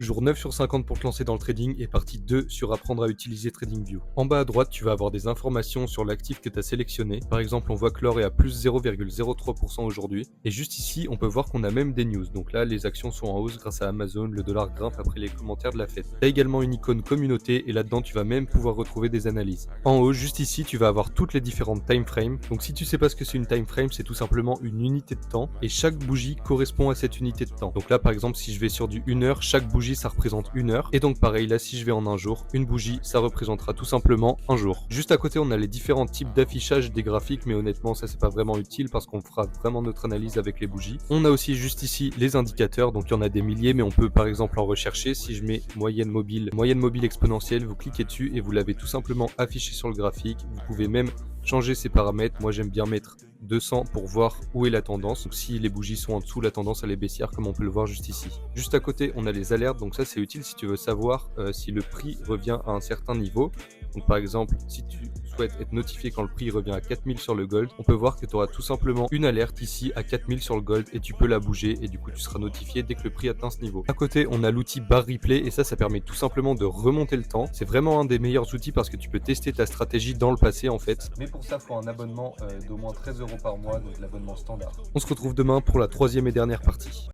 Jour 9 sur 50 pour te lancer dans le trading et partie 2 sur apprendre à utiliser TradingView. En bas à droite, tu vas avoir des informations sur l'actif que tu as sélectionné. Par exemple, on voit que l'or est à plus 0,03% aujourd'hui. Et juste ici, on peut voir qu'on a même des news. Donc là, les actions sont en hausse grâce à Amazon, le dollar grimpe après les commentaires de la Fed. Tu as également une icône communauté et là-dedans, tu vas même pouvoir retrouver des analyses. En haut, juste ici, tu vas avoir toutes les différentes time frames. Donc si tu sais pas ce que c'est une time frame, c'est tout simplement une unité de temps et chaque bougie correspond à cette unité de temps. Donc là, par exemple, si je vais sur du 1 heure, chaque bougie ça représente 1 heure. Et donc pareil, là si je vais en un jour, une bougie ça représentera tout simplement un jour. Juste à côté, on a les différents types d'affichage des graphiques, mais honnêtement ça c'est pas vraiment utile parce qu'on fera vraiment notre analyse avec les bougies. On a aussi juste ici les indicateurs, donc il y en a des milliers, mais on peut par exemple en rechercher. Si je mets moyenne mobile exponentielle, vous cliquez dessus et vous l'avez tout simplement affiché sur le graphique. Vous pouvez même changer ces paramètres. Moi j'aime bien mettre 200 pour voir où est la tendance. Donc si les bougies sont en dessous, la tendance elle est baissière comme on peut le voir juste ici. Juste à côté, on a les alertes. Donc ça c'est utile si tu veux savoir si le prix revient à un certain niveau. Donc par exemple, si tu souhaites être notifié quand le prix revient à 4000 sur le gold, on peut voir que tu auras tout simplement une alerte ici à 4000 sur le gold et tu peux la bouger et du coup tu seras notifié dès que le prix atteint ce niveau. À côté, on a l'outil bar replay et ça permet tout simplement de remonter le temps. C'est vraiment un des meilleurs outils parce que tu peux tester ta stratégie dans le passé en fait. Mais pour ça, il faut un abonnement d'au moins 13 € par mois, donc l'abonnement standard. On se retrouve demain pour la troisième et dernière partie.